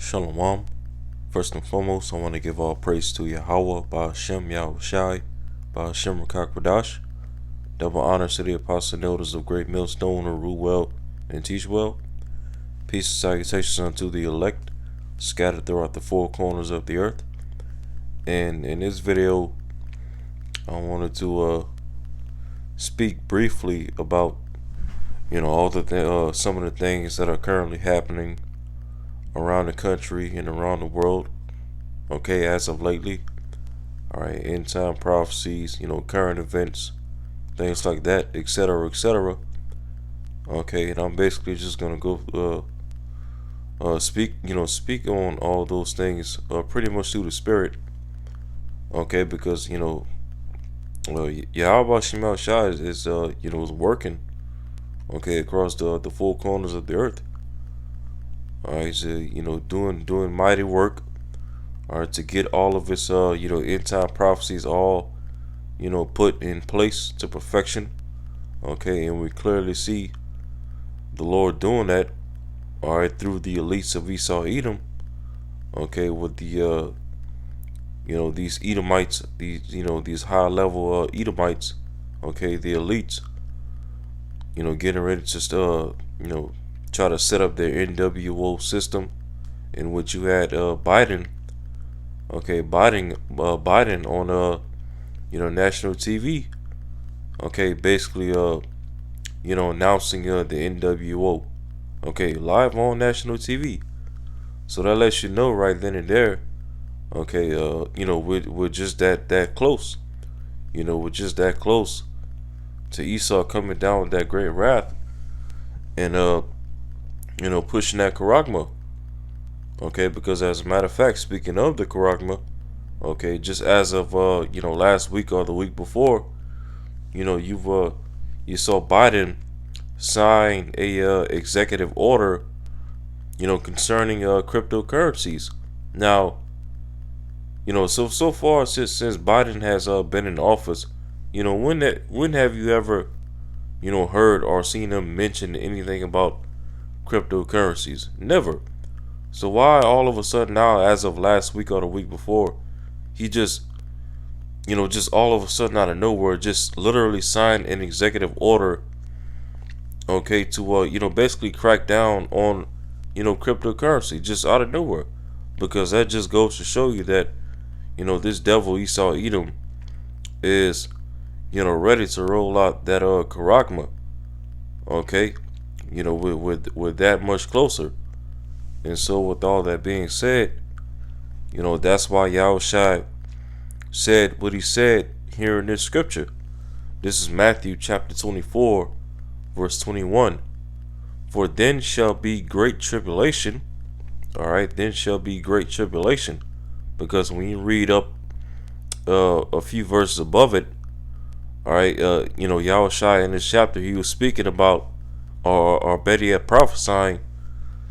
Shalom. First and foremost, I want to give all praise to Yahweh, Ba'ashem Yahushai, Ba'ashem Rakakwadash. Double honors to the apostle and elders of Great Millstone who rule well and teach well. Peace and salutations unto the elect, scattered throughout the four corners of the earth. And in this video, I wanted to speak briefly about, all the some of the things that are currently happening around the country and around the world, as of lately. Alright, end time prophecies, current events, things like that, etc., etc. And I'm basically just gonna go speak on all those things pretty much through the spirit. Because Yahweh Shemal Shai is working across the four corners of the earth. Alright, he's doing mighty work. Alright, to get all of his end time prophecies all put in place to perfection. And we clearly see the Lord doing that. Alright, through the elites of Esau Edom. With the these Edomites, these high level Edomites. The elites. Getting ready to just try to set up their NWO system, in which you had Biden on national TV, basically announcing the NWO, live on national TV. So that lets you know right then and there, we're just that close, we're just that close to Esau coming down with that great wrath, and pushing that charagma. Because as a matter of fact, speaking of the charagma, just as of last week or the week before, you saw Biden sign a executive order, concerning cryptocurrencies. Now, so far since Biden has been in office, when have you ever heard or seen him mention anything about cryptocurrencies? Never. So why all of a sudden now, as of last week or the week before, he just all of a sudden out of nowhere, just literally signed an executive order, to basically crack down on cryptocurrency, just out of nowhere. Because that just goes to show you that this devil Esau Edom is ready to roll out that charagma, with that much closer. And so with all that being said, that's why Yahushua said what he said here in this scripture. This is Matthew chapter 24, verse 21. For then shall be great tribulation. Alright, then shall be great tribulation. Because when you read up a few verses above it, alright, Yahushua in this chapter, he was speaking about, or better yet, prophesying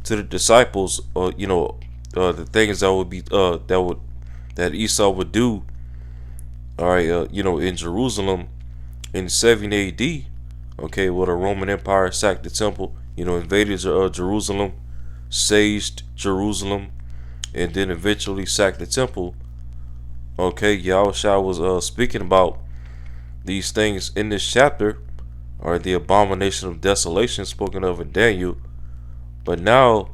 to the disciples, the things that would be that Esau would do, in Jerusalem in 70 AD, where the Roman Empire sacked the temple, invaded Jerusalem, sieged Jerusalem, and then eventually sacked the temple. Yahushua was speaking about these things in this chapter, or the abomination of desolation spoken of in Daniel. But now,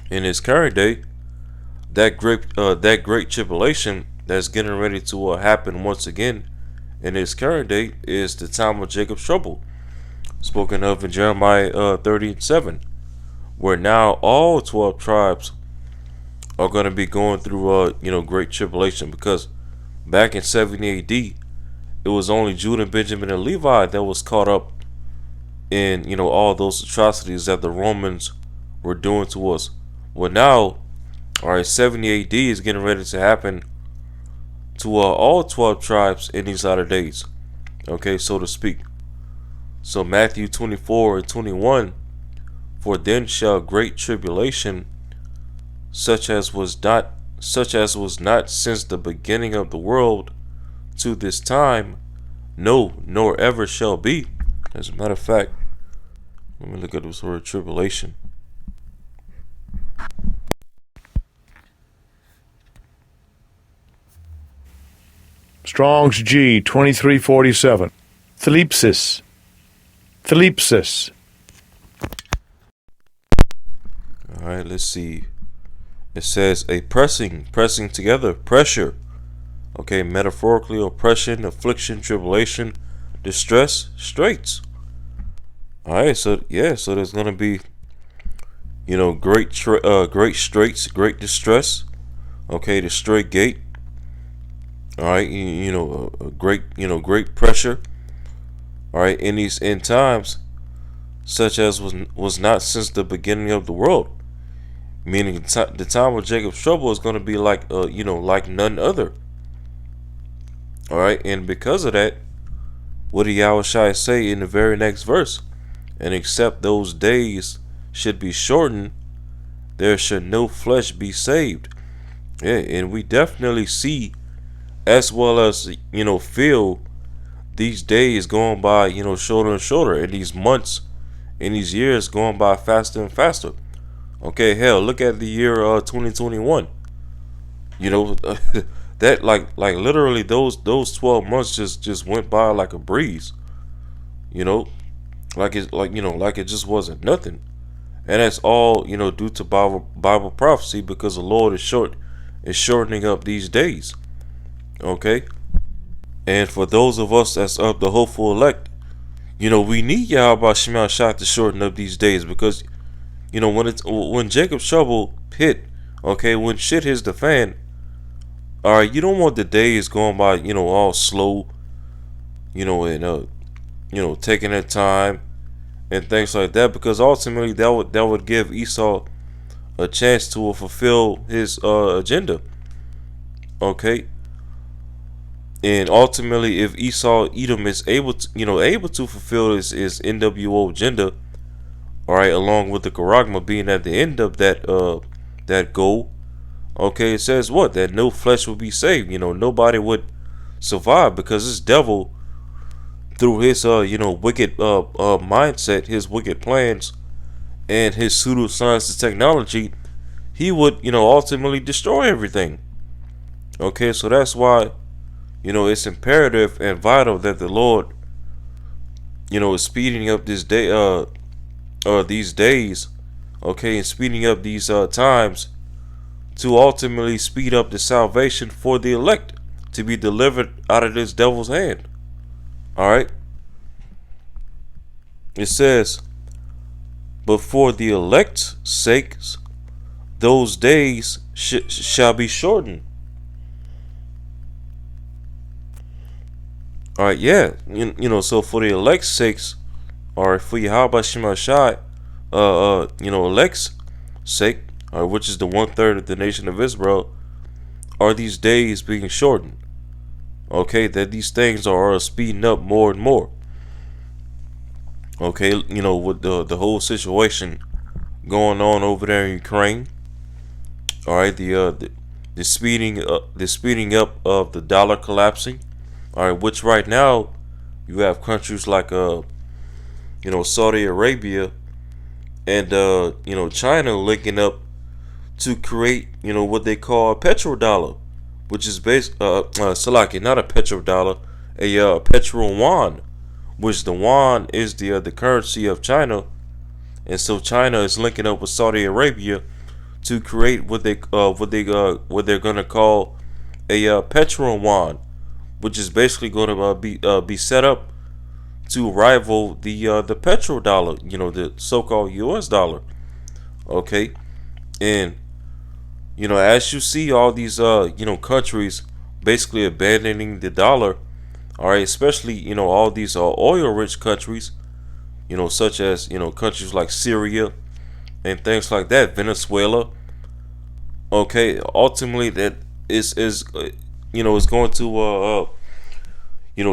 in his current day, that great tribulation that's getting ready to happen once again in his current day is the time of Jacob's trouble, spoken of in Jeremiah 30:7, where now all 12 tribes are going to be going through great tribulation. Because back in 70 AD, it was only Judah, Benjamin, and Levi that was caught up in all those atrocities that the Romans were doing to us. Well, now, 70 AD is getting ready to happen to all 12 tribes in these latter days, so to speak. So Matthew 24:21, for then shall great tribulation, such as was not since the beginning of the world to this time, no, nor ever shall be. As a matter of fact, let me look at this word tribulation. Strong's G 2347. Thlipsis. Thlipsis. All right, let's see. It says a pressing together, pressure. Okay, metaphorically, oppression, affliction, tribulation, distress, straits. All right, so yeah, so there's gonna be, great straits, great distress. Okay, the straight gate. All right, a great pressure. All right, in these end times, such as was not since the beginning of the world. Meaning the time of Jacob's trouble is going to be like like none other. All right, and because of that, what did Yahushua say in the very next verse? And except those days should be shortened, there should no flesh be saved. Yeah, and we definitely see, as well as feel, these days going by shorter and shorter, and these months and these years going by faster and faster. Okay, hell, look at the year 2021. That literally those 12 months just went by like a breeze. Like it just wasn't nothing. And that's all due to Bible prophecy, because the Lord is shortening up these days. Okay, and for those of us that's of the hopeful elect, we need Yahweh Shema Shah to shorten up these days, because when Jacob's trouble hit, okay, when shit hits the fan, all right, you don't want the days going by, all slow, and taking their time and things like that, because ultimately that would give Esau a chance to fulfill his agenda, okay. And ultimately, if Edom is able to fulfill his NWO agenda, all right, along with the Charagma being at the end of that goal, okay, it says what? That no flesh will be saved. Nobody would survive, because this devil, through his wicked mindset, his wicked plans, and his pseudoscience and technology, he would ultimately destroy everything. Okay, so that's why it's imperative and vital that the Lord is speeding up this day these days, okay, and speeding up these times to ultimately speed up the salvation for the elect to be delivered out of this devil's hand. All right, it says, but for the elect's sakes, those days shall be shortened. All right, yeah, so for the elect's sakes, or for Yahweh Shema Shai, elect's sake, which is the 1/3 of the nation of Israel, are these days being shortened. Okay, that these things are speeding up more and more. Okay, with the whole situation going on over there in Ukraine. All right, the speeding up of the dollar collapsing. All right, which right now you have countries like Saudi Arabia and China linking up to create what they call a petrodollar, which is based Salaki, not a petrodollar, a petro yuan, which the yuan is the currency of China, and so China is linking up with Saudi Arabia to create what they're gonna call a petro yuan, which is basically going to be set up to rival the petrodollar, the so-called U.S. dollar. Okay, and as you see all these countries basically abandoning the dollar, all right, especially all these oil-rich countries, such as countries like Syria and things like that, Venezuela. Okay, ultimately that is going to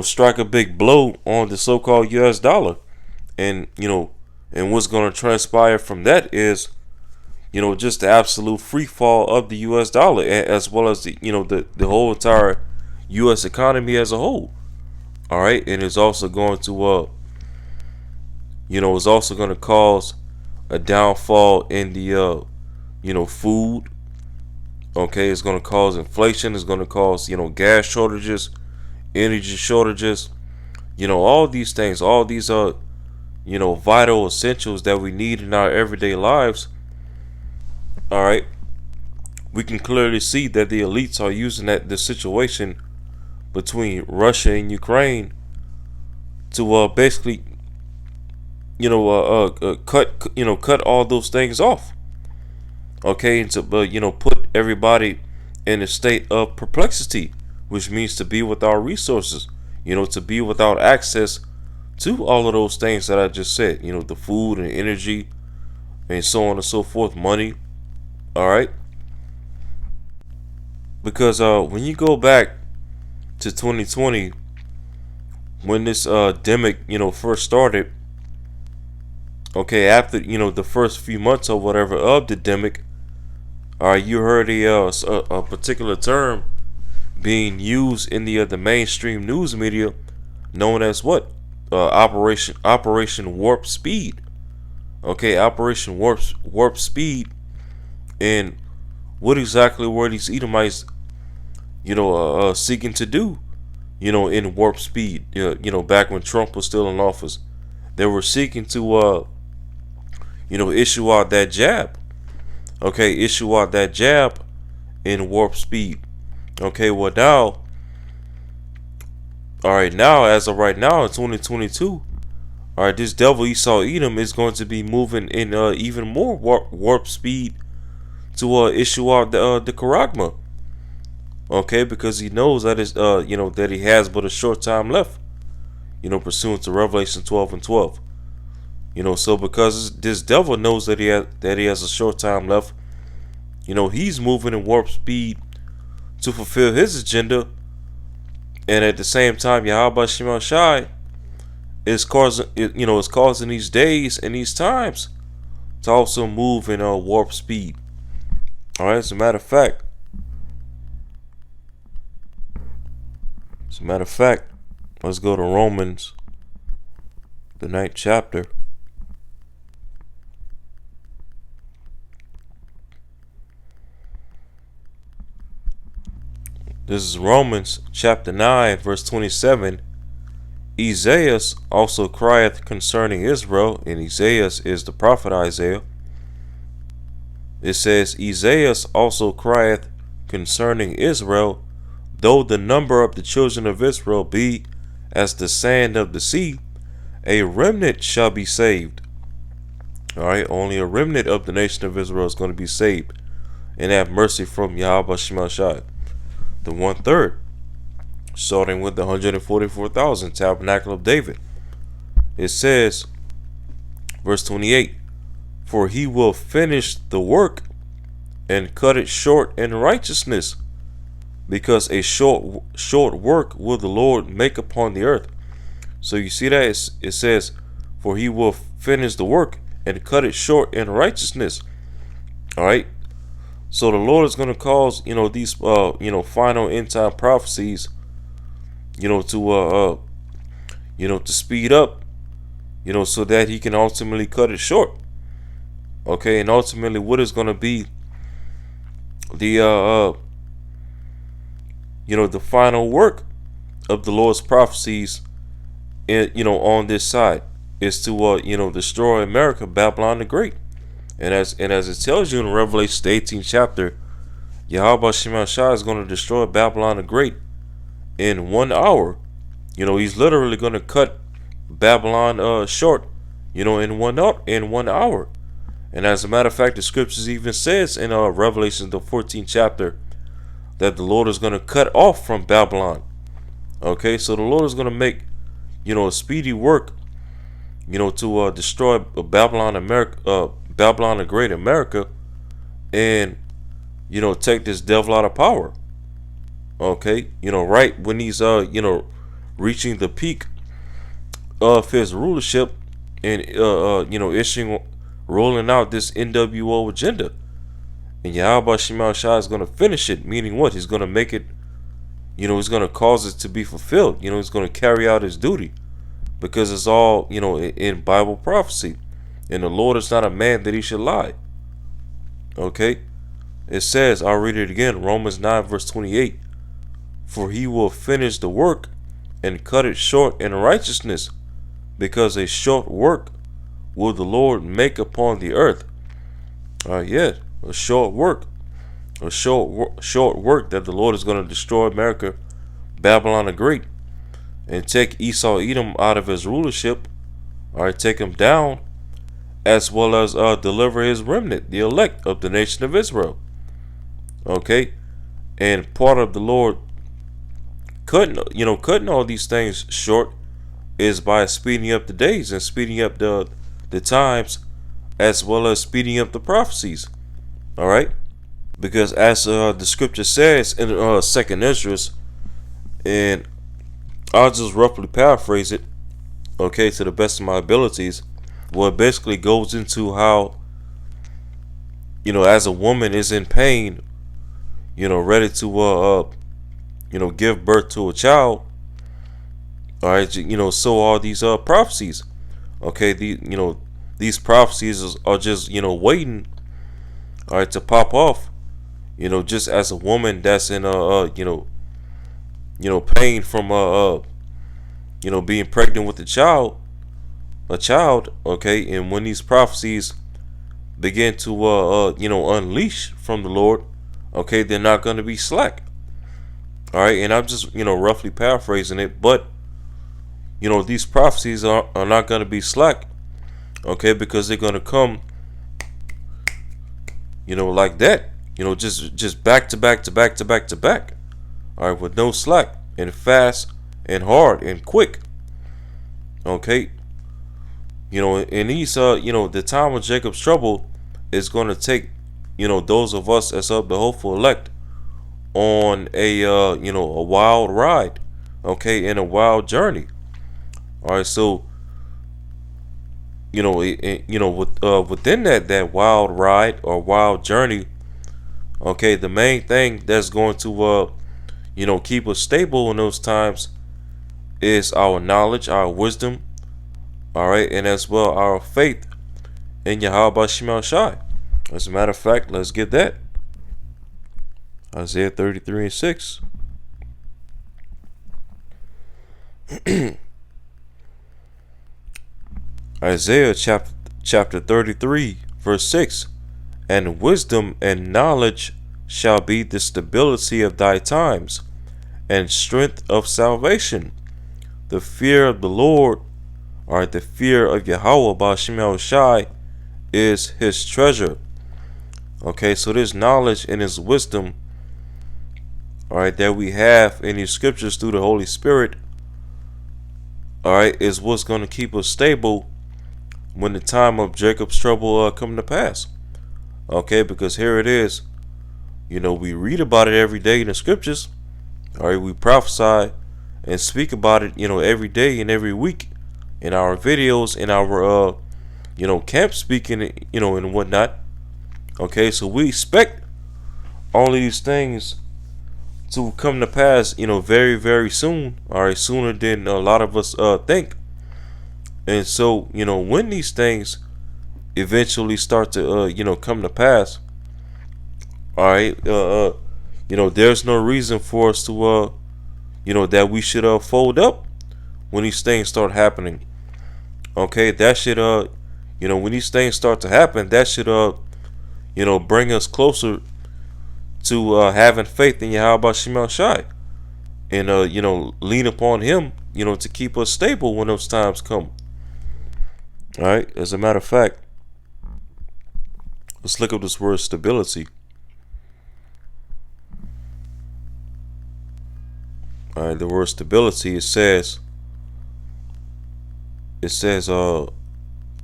strike a big blow on the so-called U.S. dollar, and what's going to transpire from that is just the absolute free fall of the U.S. dollar, as well as the whole entire U.S. economy as a whole. All right, and it's also going to it's also going to cause a downfall in the food. Okay, it's going to cause inflation. It's going to cause gas shortages. energy shortages, all these things, all these vital essentials that we need in our everyday lives. All right, we can clearly see that the elites are using the situation between Russia and Ukraine to basically cut all those things off. Okay, and to put everybody in a state of perplexity, which means to be without resources, to be without access to all of those things that I just said, the food and energy and so on and so forth, money. All right, because when you go back to 2020, when this demic first started, okay, after the first few months or whatever of the demic, all right, you heard a particular term being used in the mainstream news media, known as what? Operation Warp Speed. Okay, Operation Warp Speed, and what exactly were these Edomites, seeking to do, in Warp Speed? Back when Trump was still in office, they were seeking to, issue out that jab. Okay, issue out that jab in Warp Speed. Okay, well now, all right, now as of right now in 2022, all right, this devil Esau Edom is going to be moving in even more warp speed to issue out the charagma. Okay, because he knows that is that he has but a short time left. Pursuant to Revelation 12:12. So because this devil knows that he has a short time left, he's moving in warp speed to fulfill his agenda, and at the same time, Yahweh Shema Shai is causing these days and these times to also move in warp speed. All right, as a matter of fact, let's go to Romans, the 9th chapter. This is Romans chapter 9, verse 27. Isaiah also crieth concerning Israel, and Isaiah is the prophet Isaiah. It says, Isaiah also crieth concerning Israel, though the number of the children of Israel be as the sand of the sea, a remnant shall be saved. All right, only a remnant of the nation of Israel is going to be saved and have mercy from Yahweh Shema Shai. The 1/3, starting with the 144,000 tabernacle of David. It says, verse 28, for he will finish the work and cut it short in righteousness, because a short work will the Lord make upon the earth. So you see that it says, for he will finish the work and cut it short in righteousness. All right. So the Lord is going to cause, these, final end time prophecies, to speed up, so that he can ultimately cut it short. Okay. And ultimately what is going to be the, the final work of the Lord's prophecies, on this side is to, destroy America, Babylon the Great. And as it tells you in Revelation, the 18th chapter, Yahweh Shema Shai is going to destroy Babylon the Great in 1 hour. He's literally going to cut Babylon short, in 1 hour. And as a matter of fact, the scriptures even says in Revelation, the 14th chapter, that the Lord is going to cut off from Babylon. Okay, so the Lord is going to make, a speedy work, to destroy Babylon, Babylon the Great, America, and take this devil out of power. Okay, right when he's reaching the peak of his rulership and rolling out this NWO agenda, and Yahweh Shema Shai is going to finish it. Meaning what? He's going to make it. He's going to cause it to be fulfilled. He's going to carry out his duty, because it's all in Bible prophecy. And the Lord is not a man that he should lie. Okay? It says, I'll read it again, Romans 9 verse 28. For he will finish the work and cut it short in righteousness, because a short work will the Lord make upon the earth. Yeah, a short work. A short work that the Lord is going to destroy America, Babylon the Great, and take Esau Edom out of his rulership. Take him down, as well as deliver his remnant, the elect of the nation of Israel. Okay, and part of the Lord cutting all these things short is by speeding up the days and speeding up the times, as well as speeding up the prophecies. All right, because as the scripture says in Second Esdras, and I'll just roughly paraphrase it, okay, to the best of my abilities. Well, it basically goes into how, as a woman is in pain, ready to give birth to a child. All right, so are these prophecies. Okay, these prophecies are just waiting, all right, to pop off. Just as a woman that's in pain from being pregnant with a child, okay, and when these prophecies begin to unleash from the Lord, okay, they're not going to be slack. All right, and I'm just roughly paraphrasing it, but these prophecies are not going to be slack, okay, because they're going to come like that, just back to back to back to back to back, all right, with no slack, and fast and hard and quick. Okay, in these the time of Jacob's trouble is going to take those of us as of the hopeful elect on a a wild ride, okay, in a wild journey. All right, so within that wild ride or wild journey, okay, the main thing that's going to keep us stable in those times is our knowledge, our wisdom, all right, and as well our faith in Yahweh Shemel Shai. As a matter of fact, let's get that. Isaiah 33 and 6. Isaiah chapter 33 verse 6. And wisdom and knowledge shall be the stability of thy times, and strength of salvation. The fear of the Lord, or the fear of Yahweh Ba'Shem Shai, is his treasure. Okay, so this knowledge and his wisdom, all right, that we have in these scriptures through the Holy Spirit, all right, is what's going to keep us stable when the time of Jacob's trouble come to pass. Okay, because here it is, we read about it every day in the scriptures. All right, we prophesy and speak about it, every day and every week in our videos, in our camp speaking, and whatnot. Okay, so we expect all of these things to come to pass, very, very soon. All right, sooner than a lot of us think. And so, when these things eventually start to come to pass, all right, there's no reason for us to that we should fold up when these things start happening. Okay, that should when these things start to happen, that should bring us closer to having faith in Yahweh Shemel Shai, and lean upon him, to keep us stable when those times come. All right, as a matter of fact, let's look up this word stability. All right, the word stability, it says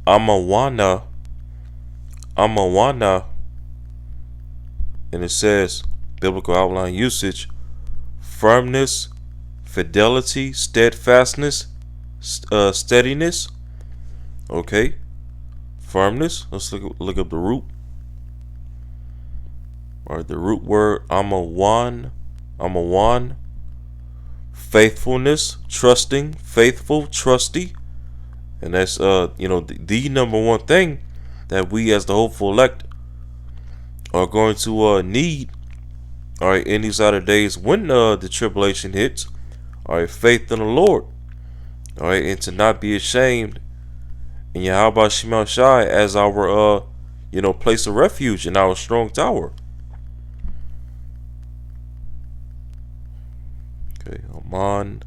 amawana, and it says biblical outline usage: firmness, fidelity, steadfastness, steadiness. Okay, firmness. Let's look up the root. All right, the root word amawan, faithfulness, trusting, faithful, trusty, and that's the number one thing that we as the hopeful elect are going to need, all right, in these latter days when the tribulation hits, All right, faith in the Lord. All right, and to not be ashamed in Yahweh Shemel Shai as our place of refuge and our strong tower. Okay, Aman.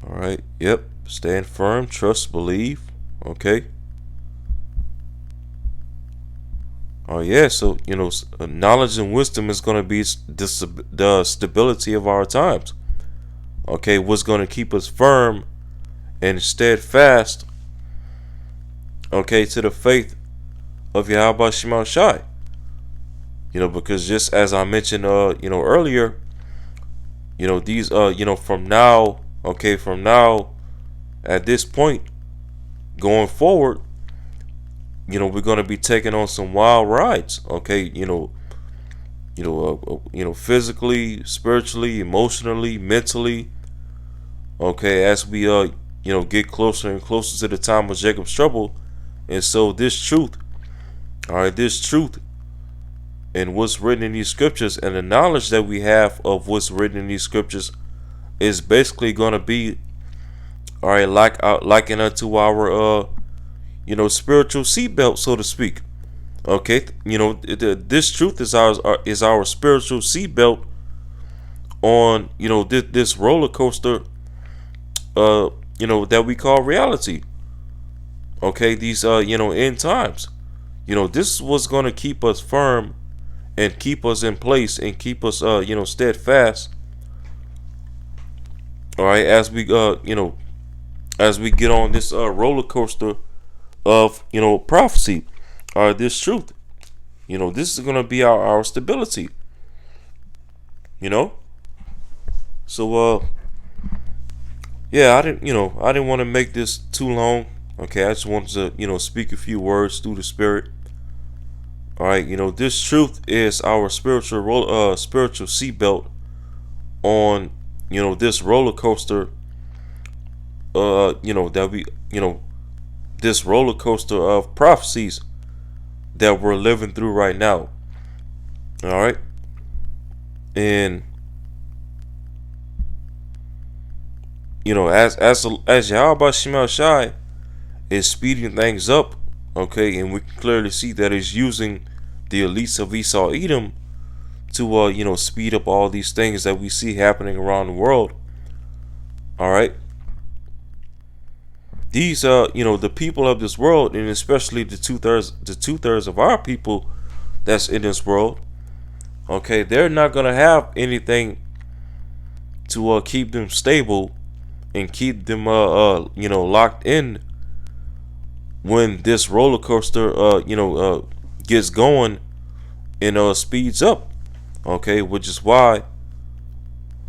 All right, yep. Stand firm, trust, believe. Okay. Oh yeah, so knowledge and wisdom is going to be the stability of our times. Okay, what's going to keep us firm and steadfast? Okay, to the faith of Yahweh Shema Shai. Because just as I mentioned, earlier, these, from now, from now at this point going forward, we're going to be taking on some wild rides. Okay, physically, spiritually, emotionally, mentally. Okay, as we get closer and closer to the time of Jacob's trouble, and so this truth, all right, this truth, and what's written in these scriptures, and the knowledge that we have of what's written in these scriptures, is basically going to be, all right, likened unto our spiritual seatbelt, so to speak. Okay, this truth is our spiritual seatbelt on this roller coaster that we call reality. Okay, these end times. This is what's going to keep us firm and keep us in place and keep us steadfast. All right, as we as we get on this roller coaster of prophecy, this truth. This is going to be our stability. So yeah, I didn't want to make this too long. Okay, I just wanted to speak a few words through the Spirit. All right, this truth is our spiritual seatbelt on this roller coaster. That we this roller coaster of prophecies that we're living through right now. All right, and as Yahweh Shema Shai is speeding things up, okay, and we can clearly see that he's using the elites of Esau Edom to speed up all these things that we see happening around the world. All right, these the people of this world, and especially the two-thirds of our people that's in this world, okay, they're not gonna have anything to keep them stable and keep them locked in when this roller coaster gets going and speeds up. Okay, which is why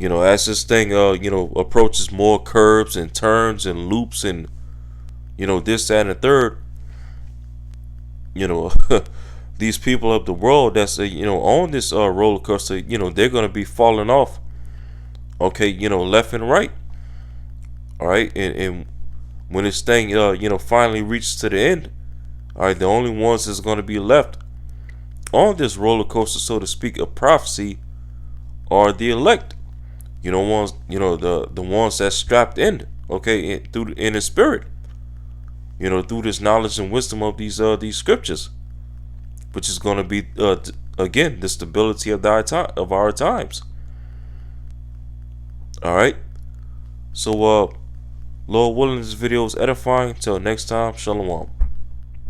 as this thing approaches more curves and turns and loops and this, that, and the third, these people of the world that's on this roller coaster, they're gonna be falling off, okay, left and right. All right, and when this thing finally reaches to the end, all right, the only ones that's gonna be left on this roller coaster, so to speak, of prophecy, are the elect. Ones, the ones that's strapped in, okay, in the spirit, through this knowledge and wisdom of these scriptures, which is going to be again the stability of our times. All right, so Lord willing, this video is edifying. Until next time, shalom.